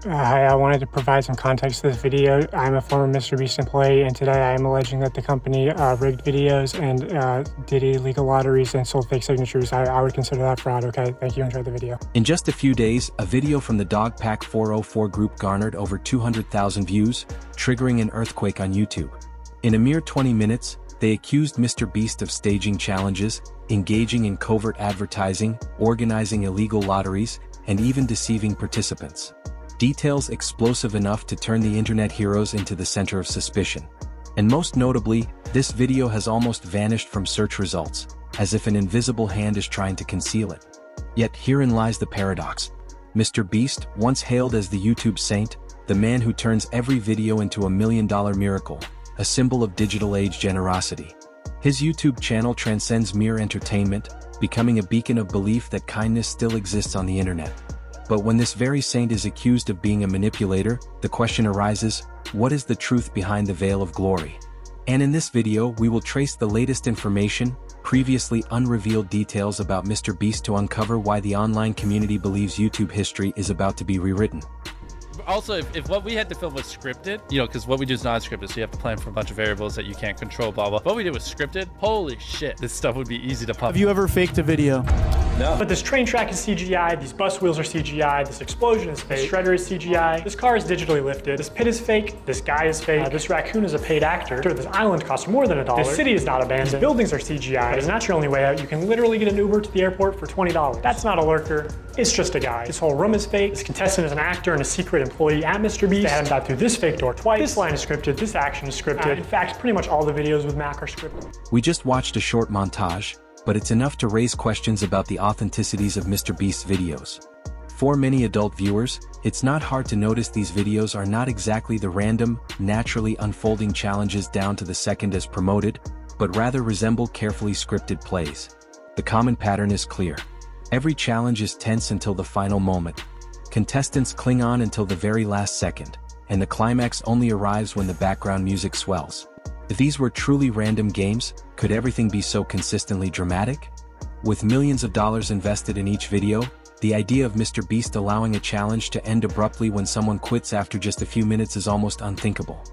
Hi, I wanted to provide some context to this video. I'm a former MrBeast employee, and today I am alleging that the company rigged videos and did illegal lotteries and sold fake signatures. I would consider that fraud, okay? Thank you, enjoy the video. In just a few days, a video from the Dogpack 404 group garnered over 200,000 views, triggering an earthquake on YouTube. In a mere 20 minutes, they accused MrBeast of staging challenges, engaging in covert advertising, organizing illegal lotteries, and even deceiving participants. Details explosive enough to turn the internet heroes into the center of suspicion. And most notably, this video has almost vanished from search results, as if an invisible hand is trying to conceal it. Yet herein lies the paradox. MrBeast, once hailed as the YouTube saint, the man who turns every video into $1 million miracle, a symbol of digital age generosity. His YouTube channel transcends mere entertainment, becoming a beacon of belief that kindness still exists on the internet. But when this very saint is accused of being a manipulator, the question arises, what is the truth behind the veil of glory? And in this video, we will trace the latest information, previously unrevealed details about MrBeast to uncover why the online community believes YouTube history is about to be rewritten. Also, if what we had to film was scripted, because what we do is non-scripted, so you have to plan for a bunch of variables that you can't control, blah, blah. If what we did was scripted, holy shit, this stuff would be easy to pump. Have you ever faked a video? No. But this train track is CGI, these bus wheels are CGI, this explosion is fake, this shredder is CGI, this car is digitally lifted, this pit is fake, this guy is fake, this raccoon is a paid actor, this island costs more than $1, this city is not abandoned, these buildings are CGI, but it's not your only way out. You can literally get an Uber to the airport for $20. That's not a lurker, it's just a guy. This whole room is fake, this contestant is an actor and a secret employee at MrBeast. They had him dive through this fake door twice, this line is scripted, this action is scripted. In fact, pretty much all the videos with Mac are scripted. We just watched a short montage, but it's enough to raise questions about the authenticities of MrBeast's videos. For many adult viewers, it's not hard to notice these videos are not exactly the random, naturally unfolding challenges down to the second as promoted, but rather resemble carefully scripted plays. The common pattern is clear. Every challenge is tense until the final moment. Contestants cling on until the very last second, and the climax only arrives when the background music swells. If these were truly random games, could everything be so consistently dramatic? With millions of dollars invested in each video, the idea of MrBeast allowing a challenge to end abruptly when someone quits after just a few minutes is almost unthinkable.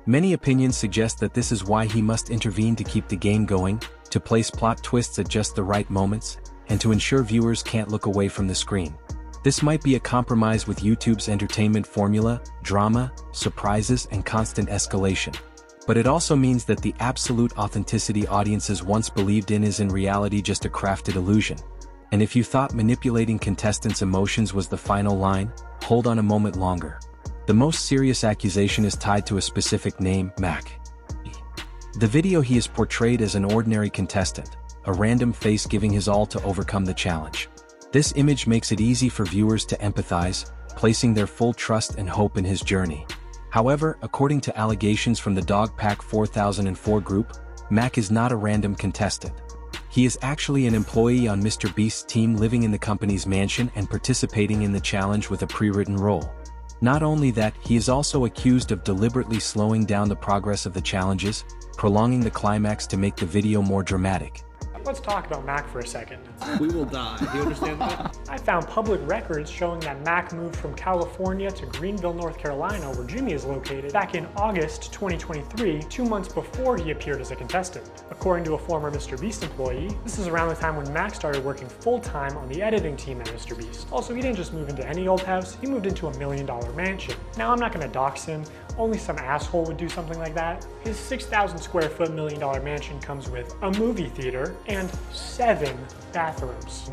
Many opinions suggest that this is why he must intervene to keep the game going, to place plot twists at just the right moments, and to ensure viewers can't look away from the screen. This might be a compromise with YouTube's entertainment formula, drama, surprises, and constant escalation. But it also means that the absolute authenticity audiences once believed in is in reality just a crafted illusion. And if you thought manipulating contestants' emotions was the final line, hold on a moment longer. The most serious accusation is tied to a specific name, Mac. The video he is portrayed as an ordinary contestant, a random face giving his all to overcome the challenge. This image makes it easy for viewers to empathize, placing their full trust and hope in his journey. However, according to allegations from the Dogpack 4004 group, Mac is not a random contestant. He is actually an employee on MrBeast's team living in the company's mansion and participating in the challenge with a pre-written role. Not only that, he is also accused of deliberately slowing down the progress of the challenges, prolonging the climax to make the video more dramatic. Let's talk about Mac for a second. We will die. Do you understand that? I found public records showing that Mac moved from California to Greenville, North Carolina, where Jimmy is located, back in August 2023, 2 months before he appeared as a contestant. According to a former MrBeast employee, this is around the time when Mac started working full-time on the editing team at MrBeast. Also, he didn't just move into any old house, he moved into $1 million mansion. Now, I'm not gonna dox him, only some asshole would do something like that. His 6,000 square foot $1 million mansion comes with a movie theater and 7 bathrooms.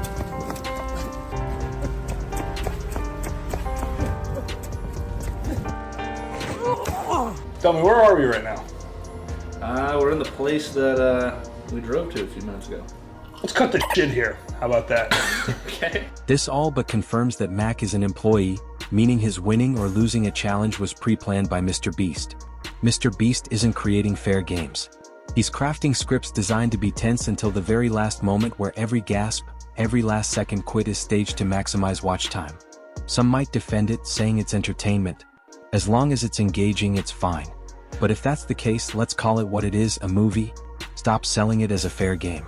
Tell me, where are we right now? We're in the place that we drove to a few minutes ago. Let's cut the shit here. How about that? Okay. This all but confirms that Mac is an employee, meaning his winning or losing a challenge was pre-planned by MrBeast. MrBeast isn't creating fair games. He's crafting scripts designed to be tense until the very last moment, where every gasp, every last second quit is staged to maximize watch time. Some might defend it, saying it's entertainment. As long as it's engaging, it's fine. But if that's the case, let's call it what it is, a movie. Stop selling it as a fair game.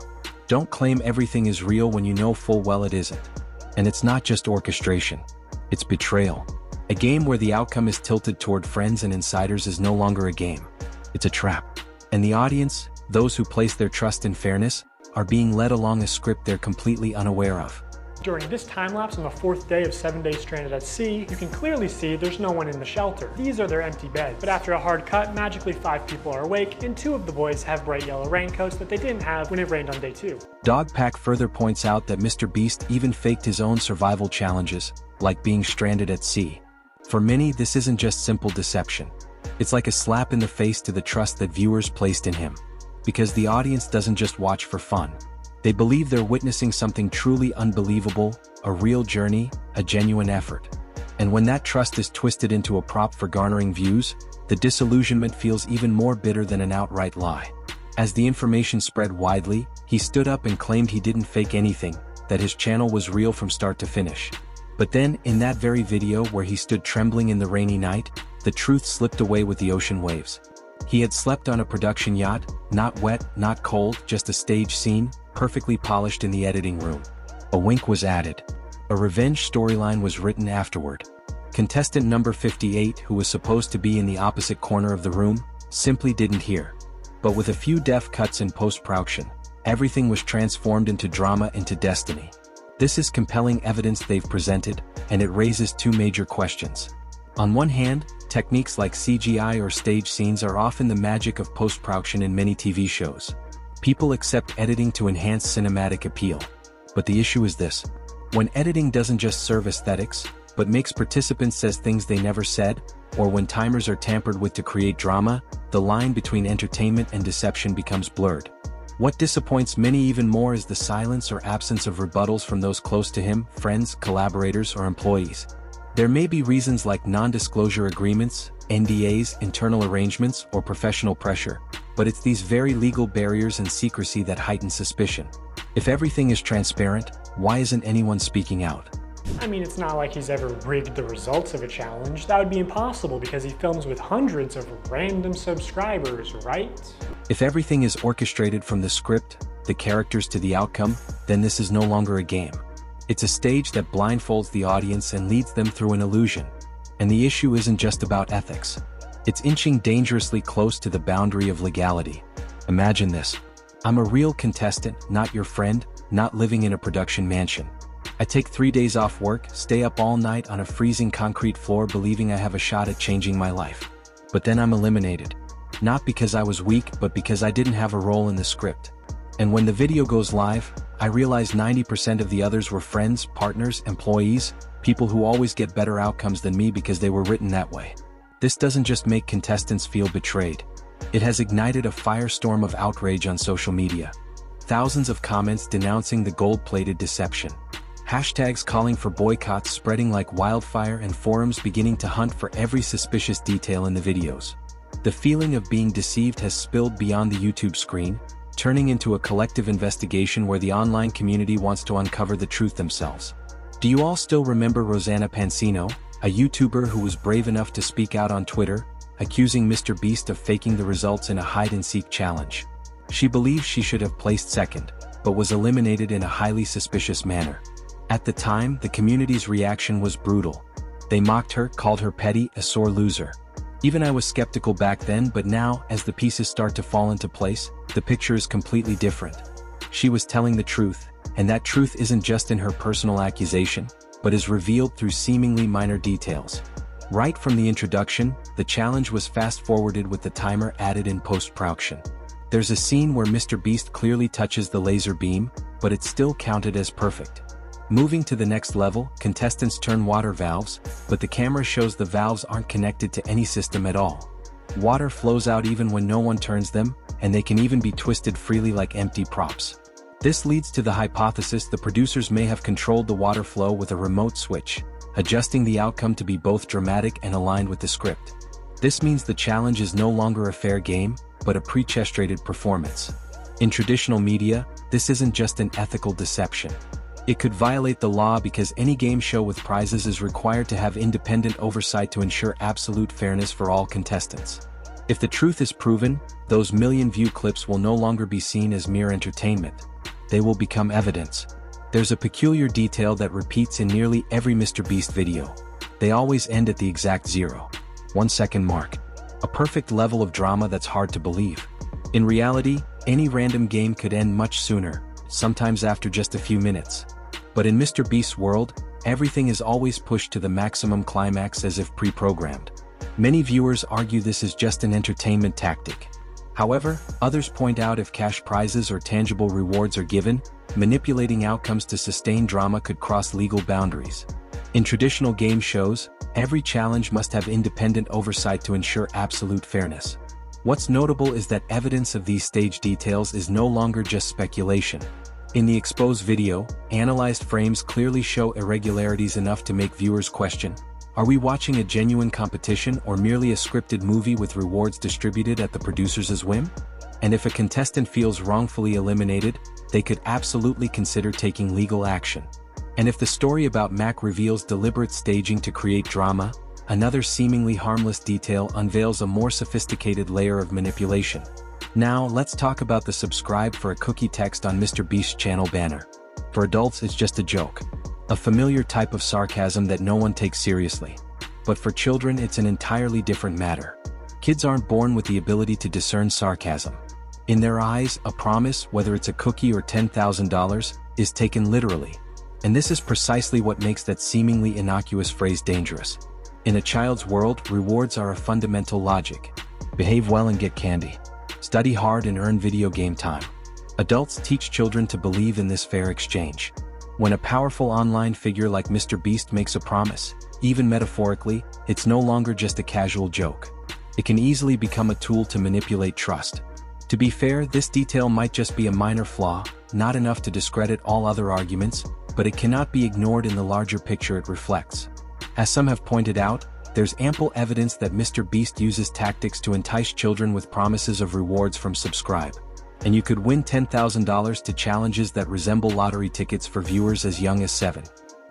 Don't claim everything is real when you know full well it isn't. And it's not just orchestration. It's betrayal. A game where the outcome is tilted toward friends and insiders is no longer a game. It's a trap. And the audience, those who place their trust in fairness, are being led along a script they're completely unaware of. During this time-lapse on the 4th day of 7 days stranded at sea, you can clearly see there's no one in the shelter. These are their empty beds. But after a hard cut, magically 5 people are awake, and 2 of the boys have bright yellow raincoats that they didn't have when it rained on day 2. Dogpack further points out that MrBeast even faked his own survival challenges, like being stranded at sea. For many, this isn't just simple deception. It's like a slap in the face to the trust that viewers placed in him. Because the audience doesn't just watch for fun. They believe they're witnessing something truly unbelievable, a real journey, a genuine effort. And when that trust is twisted into a prop for garnering views, the disillusionment feels even more bitter than an outright lie. As the information spread widely, he stood up and claimed he didn't fake anything, that his channel was real from start to finish. But then, in that very video where he stood trembling in the rainy night, the truth slipped away with the ocean waves. He had slept on a production yacht, not wet, not cold, just a stage scene, perfectly polished in the editing room. A wink was added. A revenge storyline was written afterward. Contestant number 58, who was supposed to be in the opposite corner of the room, simply didn't hear. But with a few deft cuts in post-production, everything was transformed into drama, into destiny. This is compelling evidence they've presented, and it raises 2 major questions. On one hand, techniques like CGI or stage scenes are often the magic of post-production in many TV shows. People accept editing to enhance cinematic appeal. But the issue is this. When editing doesn't just serve aesthetics, but makes participants say things they never said, or when timers are tampered with to create drama, the line between entertainment and deception becomes blurred. What disappoints many even more is the silence or absence of rebuttals from those close to him, friends, collaborators, or employees. There may be reasons like non-disclosure agreements, NDAs, internal arrangements, or professional pressure, but it's these very legal barriers and secrecy that heighten suspicion. If everything is transparent, why isn't anyone speaking out? I mean, it's not like he's ever rigged the results of a challenge. That would be impossible because he films with hundreds of random subscribers, right? If everything is orchestrated from the script, the characters to the outcome, then this is no longer a game. It's a stage that blindfolds the audience and leads them through an illusion. And the issue isn't just about ethics. It's inching dangerously close to the boundary of legality. Imagine this. I'm a real contestant, not your friend, not living in a production mansion. I take 3 days off work, stay up all night on a freezing concrete floor believing I have a shot at changing my life. But then I'm eliminated. Not because I was weak, but because I didn't have a role in the script. And when the video goes live, I realize 90% of the others were friends, partners, employees, people who always get better outcomes than me because they were written that way. This doesn't just make contestants feel betrayed. It has ignited a firestorm of outrage on social media. Thousands of comments denouncing the gold-plated deception. Hashtags calling for boycotts spreading like wildfire and forums beginning to hunt for every suspicious detail in the videos. The feeling of being deceived has spilled beyond the YouTube screen, turning into a collective investigation where the online community wants to uncover the truth themselves. Do you all still remember Rosanna Pansino, a YouTuber who was brave enough to speak out on Twitter, accusing MrBeast of faking the results in a hide-and-seek challenge? She believes she should have placed second, but was eliminated in a highly suspicious manner. At the time, the community's reaction was brutal. They mocked her, called her petty, a sore loser. Even I was skeptical back then, but now, as the pieces start to fall into place, the picture is completely different. She was telling the truth, and that truth isn't just in her personal accusation, but is revealed through seemingly minor details. Right from the introduction, the challenge was fast-forwarded with the timer added in post-production. There's a scene where MrBeast clearly touches the laser beam, but it's still counted as perfect. Moving to the next level, contestants turn water valves, but the camera shows the valves aren't connected to any system at all. Water flows out even when no one turns them, and they can even be twisted freely like empty props. This leads to the hypothesis the producers may have controlled the water flow with a remote switch, adjusting the outcome to be both dramatic and aligned with the script. This means the challenge is no longer a fair game, but a pre-chestrated performance. In traditional media, this isn't just an ethical deception. It could violate the law because any game show with prizes is required to have independent oversight to ensure absolute fairness for all contestants. If the truth is proven, those million-view clips will no longer be seen as mere entertainment. They will become evidence. There's a peculiar detail that repeats in nearly every MrBeast video. they always end at the exact 0.1 second mark. A perfect level of drama that's hard to believe. In reality, any random game could end much sooner, sometimes after just a few minutes. But in MrBeast's world, everything is always pushed to the maximum climax as if pre-programmed. Many viewers argue this is just an entertainment tactic. However, others point out if cash prizes or tangible rewards are given, manipulating outcomes to sustain drama could cross legal boundaries. In traditional game shows, every challenge must have independent oversight to ensure absolute fairness. What's notable is that evidence of these stage details is no longer just speculation. In the exposed video, analyzed frames clearly show irregularities enough to make viewers question, are we watching a genuine competition or merely a scripted movie with rewards distributed at the producer's whim? And if a contestant feels wrongfully eliminated, they could absolutely consider taking legal action. And if the story about Mac reveals deliberate staging to create drama, another seemingly harmless detail unveils a more sophisticated layer of manipulation. Now, let's talk about the subscribe for a cookie text on MrBeast's channel banner. For adults, it's just a joke. A familiar type of sarcasm that no one takes seriously. But for children, it's an entirely different matter. Kids aren't born with the ability to discern sarcasm. In their eyes, a promise, whether it's a cookie or $10,000, is taken literally. And this is precisely what makes that seemingly innocuous phrase dangerous. In a child's world, rewards are a fundamental logic. Behave well and get candy. Study hard and earn video game time. Adults teach children to believe in this fair exchange. When a powerful online figure like MrBeast makes a promise, even metaphorically, it's no longer just a casual joke. It can easily become a tool to manipulate trust. To be fair, this detail might just be a minor flaw, not enough to discredit all other arguments, but it cannot be ignored in the larger picture it reflects. As some have pointed out, there's ample evidence that MrBeast uses tactics to entice children with promises of rewards from subscribe. And you could win $10,000 to challenges that resemble lottery tickets for viewers as young as 7.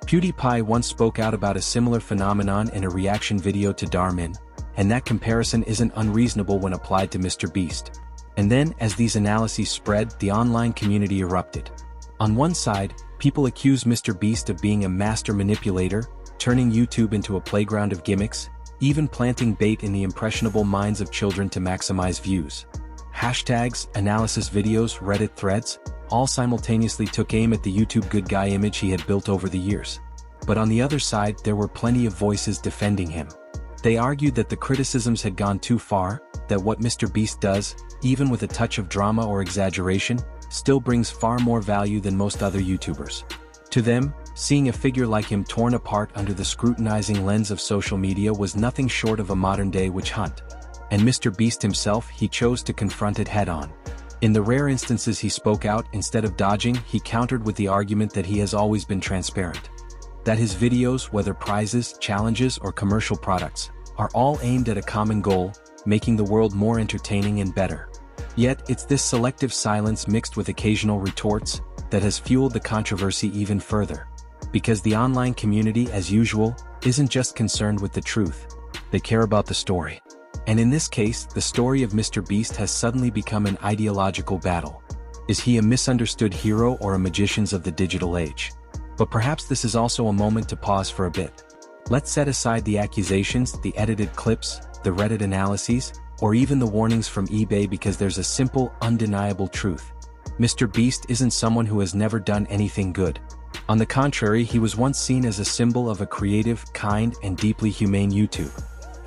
PewDiePie once spoke out about a similar phenomenon in a reaction video to Darmin, and that comparison isn't unreasonable when applied to MrBeast. And then, as these analyses spread, the online community erupted. On one side, people accuse MrBeast of being a master manipulator, turning YouTube into a playground of gimmicks, even planting bait in the impressionable minds of children to maximize views. Hashtags, analysis videos, Reddit threads, all simultaneously took aim at the YouTube good guy image he had built over the years. But on the other side, there were plenty of voices defending him. They argued that the criticisms had gone too far, that what MrBeast does, even with a touch of drama or exaggeration, still brings far more value than most other YouTubers. To them, seeing a figure like him torn apart under the scrutinizing lens of social media was nothing short of a modern-day witch hunt. And MrBeast himself, he chose to confront it head-on. In the rare instances he spoke out, instead of dodging, he countered with the argument that he has always been transparent. That his videos, whether prizes, challenges, or commercial products, are all aimed at a common goal, making the world more entertaining and better. Yet, it's this selective silence mixed with occasional retorts that has fueled the controversy even further. Because the online community, as usual, isn't just concerned with the truth. They care about the story. And in this case, the story of MrBeast has suddenly become an ideological battle. Is he a misunderstood hero or a magician of the digital age? But perhaps this is also a moment to pause for a bit. Let's set aside the accusations, the edited clips, the Reddit analyses, or even the warnings from eBay, because there's a simple, undeniable truth. MrBeast isn't someone who has never done anything good. On the contrary, he was once seen as a symbol of a creative, kind, and deeply humane YouTube.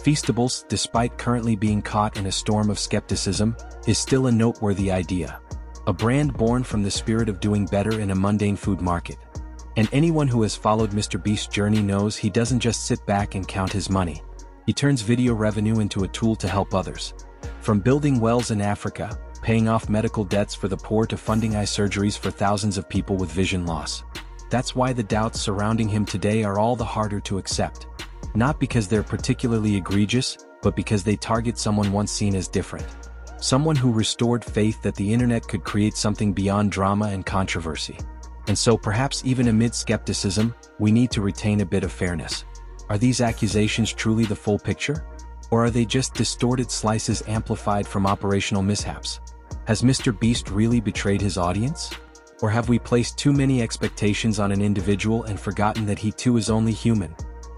Feastables, despite currently being caught in a storm of skepticism, is still a noteworthy idea. A brand born from the spirit of doing better in a mundane food market. And anyone who has followed MrBeast's journey knows he doesn't just sit back and count his money. He turns video revenue into a tool to help others. From building wells in Africa, paying off medical debts for the poor, to funding eye surgeries for thousands of people with vision loss. That's why the doubts surrounding him today are all the harder to accept. Not because they're particularly egregious, but because they target someone once seen as different. Someone who restored faith that the internet could create something beyond drama and controversy. And so perhaps even amid skepticism, we need to retain a bit of fairness. Are these accusations truly the full picture? Or are they just distorted slices amplified from operational mishaps? Has MrBeast really betrayed his audience? Or have we placed too many expectations on an individual and forgotten that he too is only human?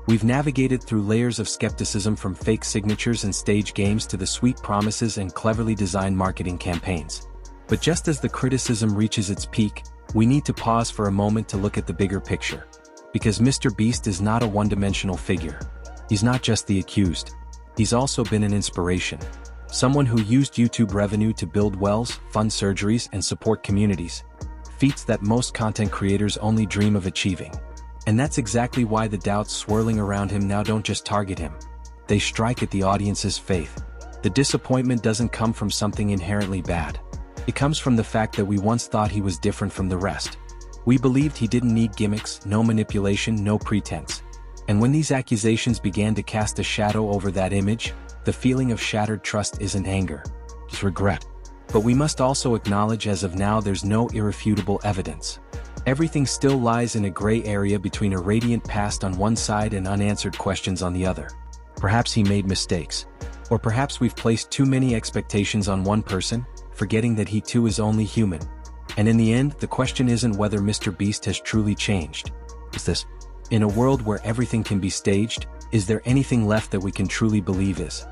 We've navigated through layers of skepticism from fake signatures and stage games to the sweet promises and cleverly designed marketing campaigns. But just as the criticism reaches its peak, we need to pause for a moment to look at the bigger picture. Because MrBeast is not a one-dimensional figure. He's not just the accused. He's also been an inspiration. Someone who used YouTube revenue to build wells, fund surgeries, and support communities. Feats that most content creators only dream of achieving. And that's exactly why the doubts swirling around him now don't just target him. They strike at the audience's faith. The disappointment doesn't come from something inherently bad. It comes from the fact that we once thought he was different from the rest. We believed he didn't need gimmicks, no manipulation, no pretense. And when these accusations began to cast a shadow over that image, the feeling of shattered trust isn't anger, it's regret. But we must also acknowledge as of now there's no irrefutable evidence. Everything still lies in a gray area between a radiant past on one side and unanswered questions on the other. Perhaps he made mistakes. Or perhaps we've placed too many expectations on one person, forgetting that he too is only human. And in the end, the question isn't whether MrBeast has truly changed. It's this: in a world where everything can be staged, is there anything left that we can truly believe is?